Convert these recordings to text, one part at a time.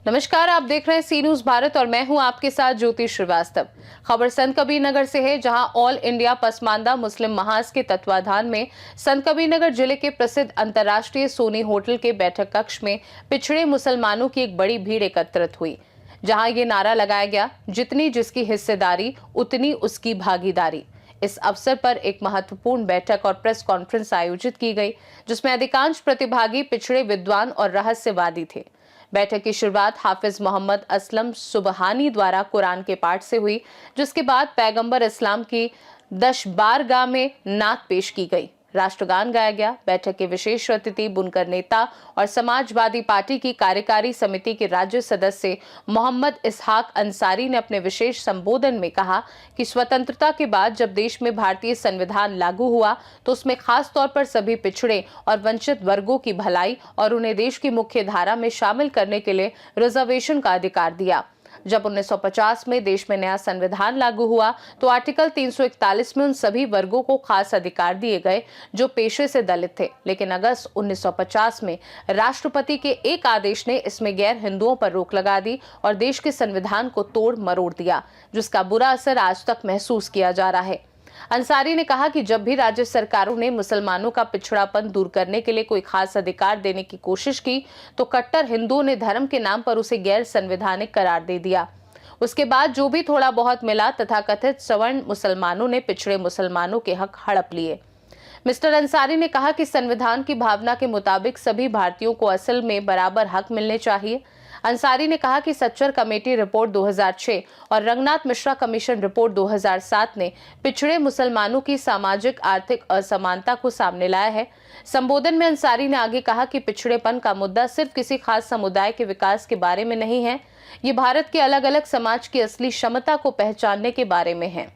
नमस्कार, आप देख रहे हैं सी न्यूज भारत और मैं हूं आपके साथ ज्योति श्रीवास्तव। खबर संतकबीरनगर से है, जहां ऑल इंडिया पसमानदा मुस्लिम महाज के तत्वाधान में संतकबीरनगर जिले के प्रसिद्ध अंतर्राष्ट्रीय सोनी होटल के बैठक कक्ष में पिछड़े मुसलमानों की एक बड़ी भीड़ एकत्रित हुई, जहां ये नारा लगाया गया, जितनी जिसकी हिस्सेदारी उतनी उसकी भागीदारी। इस अवसर पर एक महत्वपूर्ण बैठक और प्रेस कॉन्फ्रेंस आयोजित की गई, जिसमें अधिकांश प्रतिभागी पिछड़े विद्वान और रहस्यवादी थे। बैठक की शुरुआत हाफिज मोहम्मद असलम सुबहानी द्वारा कुरान के पाठ से हुई, जिसके बाद पैगंबर इस्लाम की दशबारगाह में नात पेश की गई, राष्ट्रगान गाया गया। बैठक के विशेष अतिथि बुनकर नेता और समाजवादी पार्टी की कार्यकारी समिति के राज्य सदस्य मोहम्मद इसहाक अंसारी ने अपने विशेष संबोधन में कहा कि स्वतंत्रता के बाद जब देश में भारतीय संविधान लागू हुआ तो उसमें खास तौर पर सभी पिछड़े और वंचित वर्गों की भलाई और उन्हें देश की मुख्य धारा में शामिल करने के लिए रिजर्वेशन का अधिकार दिया। जब 1950 में देश में नया संविधान लागू हुआ तो आर्टिकल 341 में उन सभी वर्गों को खास अधिकार दिए गए जो पेशे से दलित थे, लेकिन अगस्त 1950 में राष्ट्रपति के एक आदेश ने इसमें गैर हिंदुओं पर रोक लगा दी और देश के संविधान को तोड़ मरोड़ दिया, जिसका बुरा असर आज तक महसूस किया जा रहा है। अंसारी ने कहा कि जब भी राज्य सरकारों ने मुसलमानों का पिछड़ापन दूर करने के लिए कोई खास अधिकार देने की कोशिश की तो कट्टर हिंदुओं ने धर्म के नाम पर उसे गैर संवैधानिक करार दे दिया। उसके बाद जो भी थोड़ा बहुत मिला तथा कथित सवर्ण मुसलमानों ने पिछड़े मुसलमानों के हक हड़प लिए। मिस्टर अंसारी ने कहा कि संविधान की भावना के मुताबिक सभी भारतीयों को असल में बराबर हक मिलने चाहिए। अंसारी ने कहा कि सच्चर कमेटी रिपोर्ट 2006 और रंगनाथ मिश्रा कमीशन रिपोर्ट 2007 ने पिछड़े मुसलमानों की सामाजिक आर्थिक असमानता को सामने लाया है। संबोधन में अंसारी ने आगे कहा कि पिछड़ेपन का मुद्दा सिर्फ किसी खास समुदाय के विकास के बारे में नहीं है, ये भारत के अलग अलग समाज की असली क्षमता को पहचानने के बारे में है।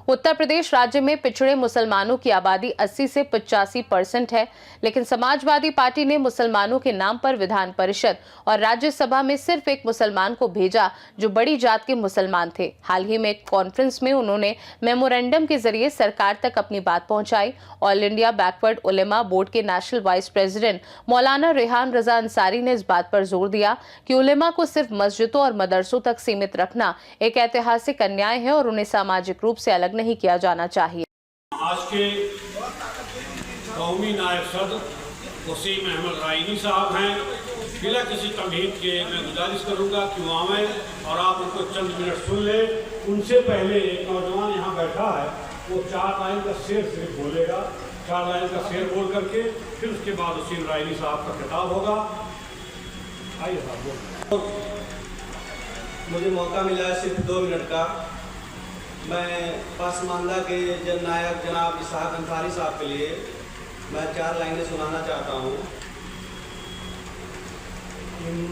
उत्तर प्रदेश राज्य में पिछड़े मुसलमानों की आबादी 80 से 85% है, लेकिन समाजवादी पार्टी ने मुसलमानों के नाम पर विधान परिषद और राज्यसभा में सिर्फ एक मुसलमान को भेजा जो बड़ी जात के मुसलमान थे। हाल ही में एक कॉन्फ्रेंस में उन्होंने मेमोरेंडम के जरिए सरकार तक अपनी बात पहुंचाई। ऑल इंडिया बैकवर्ड उलेमा बोर्ड के नेशनल वाइस प्रेसिडेंट मौलाना रेहान रजा अंसारी ने इस बात पर जोर दिया कि उलेमा को सिर्फ मस्जिदों और मदरसों तक सीमित रखना एक ऐतिहासिक अन्याय है और उन्हें सामाजिक रूप से अलग नहीं किया जाना चाहिए। आज के कौमी नायब सदर वसीम अहमद राइनी साहब हैं। बिना किसी तमहीद के मैं गुजारिश करूंगा कि वो आएँ और आप उनको चंद मिनट सुन लें। उनसे पहले एक नौजवान यहाँ बैठा है, वो 4 लाइन का शेर सिर्फ बोलेगा। 4 लाइन का शेर बोल करके फिर उसके बाद वसीम राइनी साहब का खिताब होगा। आइए साहब। मुझे मौका मिला है सिर्फ 2 मिनट का। मैं पसमानदा के जननायक जनाब इसहाक अंसारी साहब के लिए मैं 4 लाइनें सुनाना चाहता हूँ।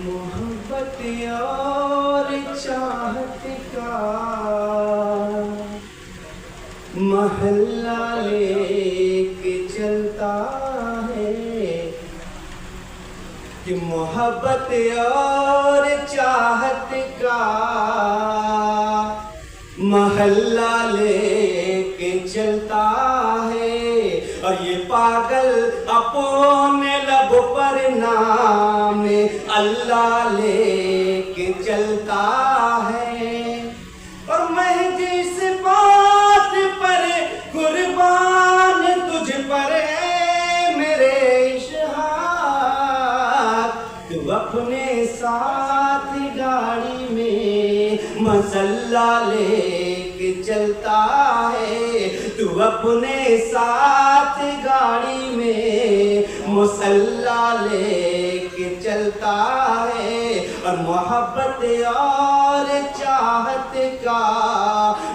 मोहब्बत और चाहत का महल्ला लेके चलता है कि मोहब्बत और चाहत का महल्ला लेके चलता है और ये पागल अपने लब पर नाम अल्लाह लेके चलता है। और मैं जिस बात पर कुर्बान तुझ पर मेरे इश्क़, तू अपने साथ गाड़ी में मसल्ला लेके चलता है, तू अपने साथ गाड़ी में मसल्ला लेके चलता है और मोहब्बत और चाहत का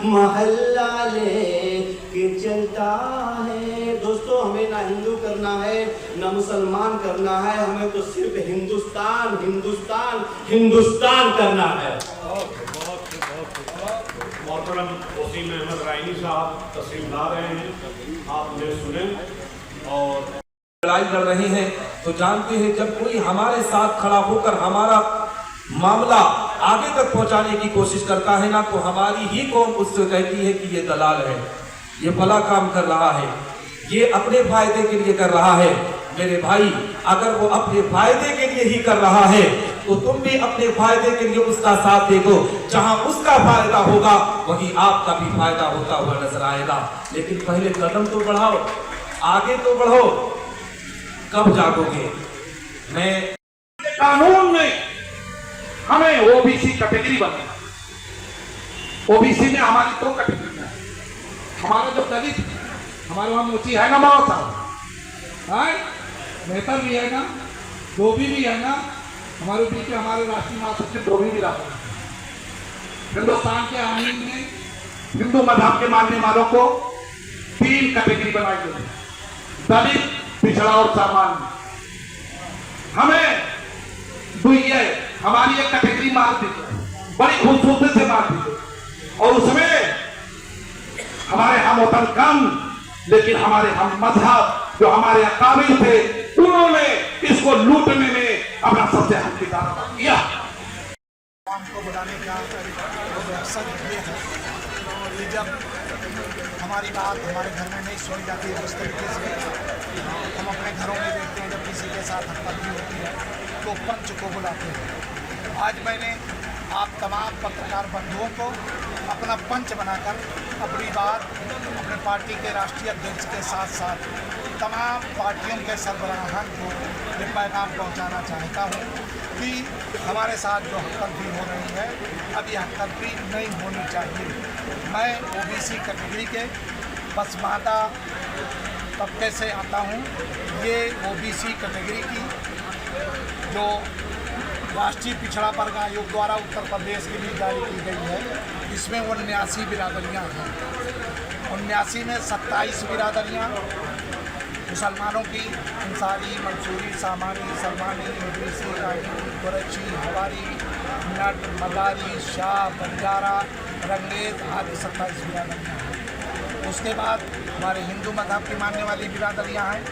महल्ला लेके चलता है। दोस्तों, हमें ना हिंदू करना है ना मुसलमान करना है, हमें तो सिर्फ हिंदुस्तान हिंदुस्तान हिंदुस्तान करना है। मोहतरम वसीम अहमद राइनी साहब तस्लीम ला रहे हैं, आप उन्हें सुने। और लड़ाई लड़ रहे हैं तो जानते हैं जब कोई हमारे साथ खड़ा होकर हमारा मामला आगे तक पहुंचाने की कोशिश करता है ना, तो हमारी ही कौम उससे कहती है कि ये दलाल है, ये भला काम कर रहा है, ये अपने फायदे के लिए कर रहा है। मेरे भाई, अगर वो अपने फायदे के लिए ही कर रहा है तो तुम भी अपने फायदे के लिए उसका साथ दे दो। जहां उसका फायदा होगा वहीं आपका भी फायदा होता हुआ नजर आएगा। लेकिन पहले कदम तो बढ़ाओ, आगे तो बढ़ो, कब जागोगे? मैं कानून में हमें ओबीसी कैटेगरी बनाना। ओबीसी में हमारी दो कैटेगरी है। हमारा जो दलित है, हमारे वहां मोची है ना, माओ साहब मेहतर भी है ना, धोबी भी है ना, हमारे बीच में हमारे राष्ट्रीय महासचिव धोबी भी रहते हैं। हिंदुस्तान के आईन में हिंदू मजहब के मानने वालों को 3 कैटेगरी बनाई गई, दलित, पिछड़ा और सामान्य। हमें दुइये हमारी एक कैटेगरी मार दी, बड़ी खूबसूरती से मार दी, और उसमें हमारे हम वतन कम, लेकिन हमारे हम मजहब जो हमारे अकाबिल थे, उन्होंने इसको लूटने में अपना सबसे हकीदार किया। को बुलाने का मकसद ये है कि जब हमारी बात हमारे घर में नहीं सुनी जाती है, उस तरीके से हम अपने घरों में देखते हैं जब किसी के साथ हत्या होती है तो पंच को बुलाते हैं। आज मैंने आप तमाम पत्रकार बंधुओं को अपना पंच बनाकर अपनी बात अपने पार्टी के राष्ट्रीय अध्यक्ष के साथ साथ तमाम पार्टियों के सरबराहान को ये पैगाम पहुंचाना चाहता हूं कि हमारे साथ जो हत्या हो रही है, अब यह हत्या नहीं होनी चाहिए। मैं ओबीसी कैटेगरी के पसमानदा तबके से आता हूं। ये ओबीसी कैटेगरी की जो राष्ट्रीय पिछड़ा वर्ग आयोग द्वारा उत्तर प्रदेश के लिए जारी की गई है, इसमें 79 बिरादरियाँ हैं। 79 में 27 बिरादरियाँ मुसलमानों की अंसारी, मंसूरी, सामानी, सलमानी, मजलिसी, कुरैशी, हवारी, नट, मदारी, शाह, बंजारा, रंगेज आदि 27 बिरादरियाँ हैं। उसके बाद हमारे हिंदू मजहब की मानने वाली बिरादरियाँ हैं,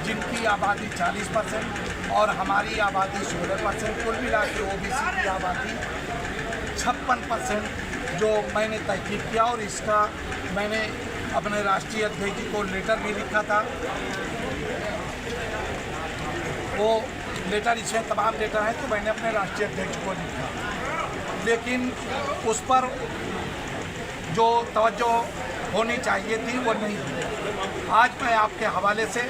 जिनकी आबादी 40% और हमारी आबादी 16%। कुल मिला के ओबीसी की आबादी 56% जो मैंने तहकीक किया, और इसका मैंने अपने राष्ट्रीय अध्यक्ष जी को लेटर भी लिखा था। वो लेटर, इसमें तमाम लेटर हैं, तो मैंने अपने राष्ट्रीय अध्यक्ष को लिखा, लेकिन उस पर जो तवज्जो होनी चाहिए थी वो नहीं हुई। आज मैं आपके हवाले से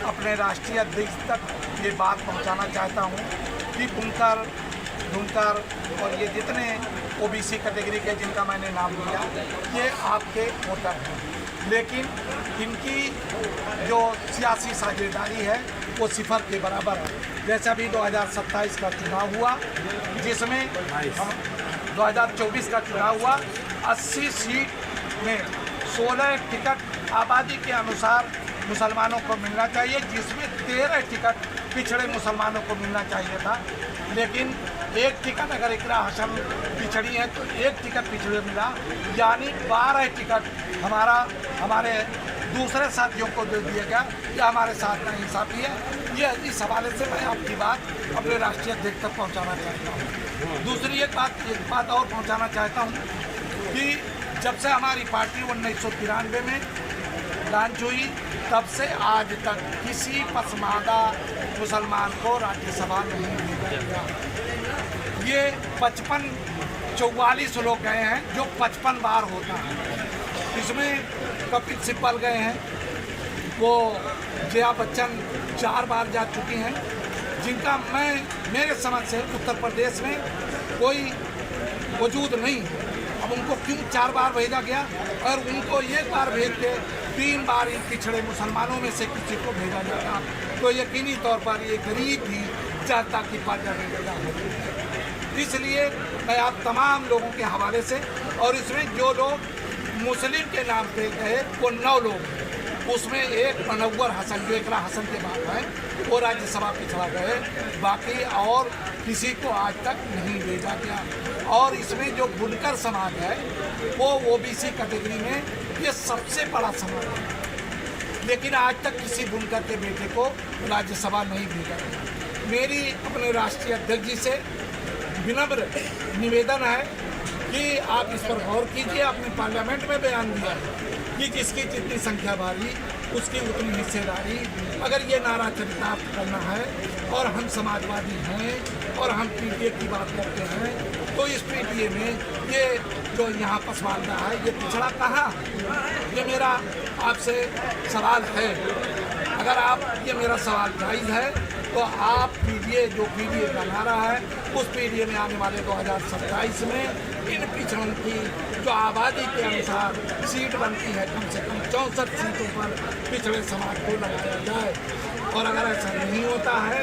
अपने राष्ट्रीय अध्यक्ष तक ये बात पहुंचाना चाहता हूं कि बुनकर, ढूंढकर और ये जितने ओबीसी कैटेगरी के जिनका मैंने नाम लिया, ये आपके वोटर हैं, लेकिन इनकी जो सियासी साझेदारी है वो सिफर के बराबर है। जैसा भी 2027 का चुनाव हुआ, जिसमें हम 2024 का चुनाव हुआ, 80 सीट में 16 टिकट आबादी के अनुसार मुसलमानों को मिलना चाहिए, जिसमें 13 टिकट पिछड़े मुसलमानों को मिलना चाहिए था। लेकिन एक टिकट अगर इकरा हसन पिछड़ी है तो एक टिकट पिछड़े मिला, यानी 12 टिकट हमारे दूसरे साथियों को दे दिया गया। यह हमारे साथ नाइंसाफ़ी है। ये इस हवाले से मैं आपकी बात अपने राष्ट्रीय अध्यक्ष तक पहुँचाना चाहता हूँ। दूसरी एक बात और पहुँचाना चाहता हूँ कि जब से हमारी पार्टी 1993 में लॉन्च हुई, तब से आज तक किसी पसमानदा मुसलमान को राज्यसभा नहीं भेजा गया। ये 44 लोग गए हैं, जो 55 बार होता है। इसमें कपिल सिब्बल गए हैं, वो जया बच्चन 4 बार जा चुकी हैं, जिनका मेरे समझ से उत्तर प्रदेश में कोई वजूद नहीं है। अब उनको क्यों 4 बार भेजा गया, और उनको एक बार भेज के 3 बार इन पिछड़े मुसलमानों में से किसी को भेजा जाता, तो यकीनी तौर पर ये गरीब भी जनता की पार्टी भेजा। इसलिए मैं आप तमाम लोगों के हवाले से, और इसमें जो लोग मुस्लिम के नाम पे गए वो 9 लोग हैं, उसमें एक मनव्वर हसन जो एकरा हसन के बाद है, वो राज्यसभा पिछड़ा गए, बाकी और किसी को आज तक नहीं भेजा गया। और इसमें जो बुनकर समाज है वो ओबीसी कैटेगरी में ये सबसे बड़ा समाज है, लेकिन आज तक किसी बुनकर के बेटे को राज्यसभा नहीं भेजा गया। मेरी अपने राष्ट्रीय अध्यक्ष जी से विनम्र निवेदन है कि आप इस पर गौर कीजिए। आपने पार्लियामेंट में बयान दिया है कि जिसकी जितनी संख्या भारी उसकी उतनी हिस्सेदारी अगर ये नारा चरितार्थ करना है और हम समाजवादी हैं और हम पीटीए की बात करते हैं, तो इस पीटीए में ये जो यहाँ पसमानदा है ये पिछड़ा कहाँ? ये मेरा आपसे सवाल है। अगर आप ये मेरा सवाल जायज़ है तो आप पीडीए जो पीडीए का नारा है उस पीडीए में आने वाले 2027 में इन पिछड़ों की जो आबादी के अनुसार सीट बनती है कम से कम 64 सीटों पर पिछड़े समाज को लगाया जाए। और अगर ऐसा नहीं होता है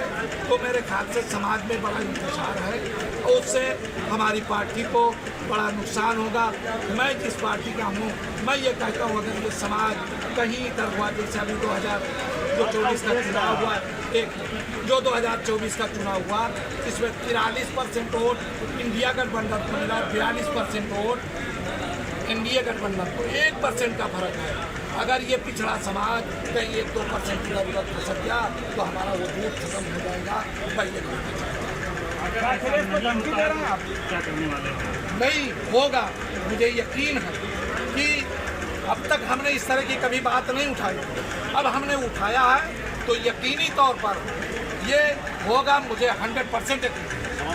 तो मेरे ख्याल से समाज में बड़ा इंतजार है और उससे हमारी पार्टी को बड़ा नुकसान होगा। मैं जिस पार्टी का हूँ मैं ये कहता हूँ अगर ये समाज कहीं इधर हुआ जैसे अभी 2024 का चुनाव हुआ, जो 2024 का चुनाव हुआ इसमें 43% वोट इंडिया गठबंधन को मिला, 42% वोट एनडीए गठबंधन को, 1% का फर्क है। अगर ये पिछड़ा समाज कहीं 1-2% इधर उधर फंस गया तो हमारा वो वोट खत्म हो जाएगा। मैं ये नहीं होगा, मुझे यकीन है कि अब तक हमने इस तरह की कभी बात नहीं उठाई, अब हमने उठाया है तो यकीनी तौर पर ये होगा, मुझे 100%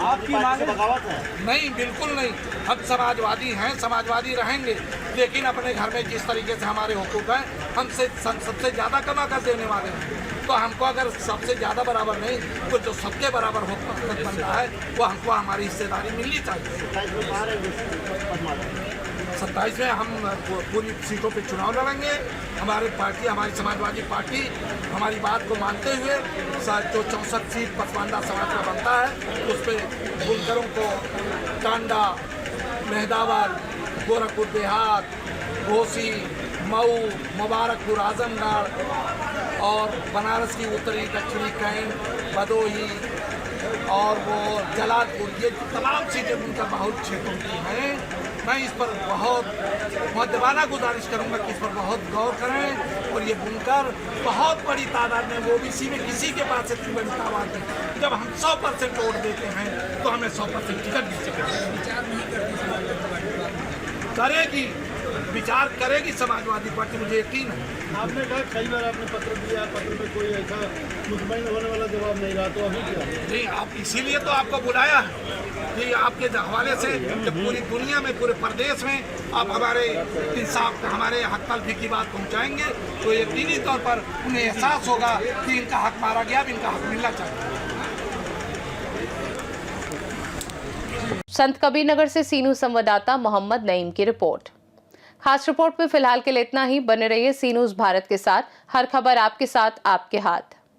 आपकी मांग बगावत है? नहीं, बिल्कुल नहीं। हम समाजवादी हैं, समाजवादी रहेंगे, लेकिन अपने घर में जिस तरीके से हमारे हुकूक हैं हमसे सबसे ज़्यादा कमा कर देने वाले हैं, तो हमको अगर सबसे ज़्यादा बराबर नहीं तो जो सबके बराबर हुकूक बनता है वो हमको हमारी हिस्सेदारी मिलनी चाहिए। 27 में हम पूरी सीटों पे चुनाव लड़ेंगे। हमारी पार्टी, हमारी समाजवादी पार्टी हमारी बात को मानते हुए जो 64 सीट पसमानदा समाज का बनता है उस पर बुनकरों को टांडा, मेहदावल, गोरखपुर देहात, घोसी, मऊ, मुबारकपुर, आजमगढ़ और बनारस की उत्तरी दक्षिणी कैंट, भदोही और वो जलालपुर, ये तमाम सीटें बुनकर बहुल क्षेत्रों की हैं। मैं इस पर बहुत मुद्दबाना गुजारिश करूंगा कि इस पर बहुत गौर करें और ये बुनकर बहुत बड़ी तादाद में ओबीसी में किसी के पास इतनी बड़ी तादाद है। जब हम 100% वोट देते हैं तो हमें 100% टिकट करेगी, विचार करेगी समाजवादी पार्टी, मुझे यकीन है। आपने कहा कई बार आपने पत्र दिया, पत्र में कोई ऐसा मुतमईन होने वाला जवाब नहीं रहा, तो अभी क्या? नहीं, आप इसीलिए तो आपको बुलाया है कि आपके हवाले से जब पूरी दुनिया में, पूरे प्रदेश में आप हमारे इंसाफ, हमारे हक तलफी की बात पहुंचाएंगे तो यकीनी तौर पर उन्हें एहसास होगा कि इनका हक मारा गया, अब इनका हक मिलना चाहिए। संत कबीरनगर से सीनू संवाददाता मोहम्मद नईम की रिपोर्ट। खास रिपोर्ट में फिलहाल के लिए इतना ही। बने रहिए सी न्यूज़ भारत के साथ। हर खबर आपके साथ, आपके हाथ।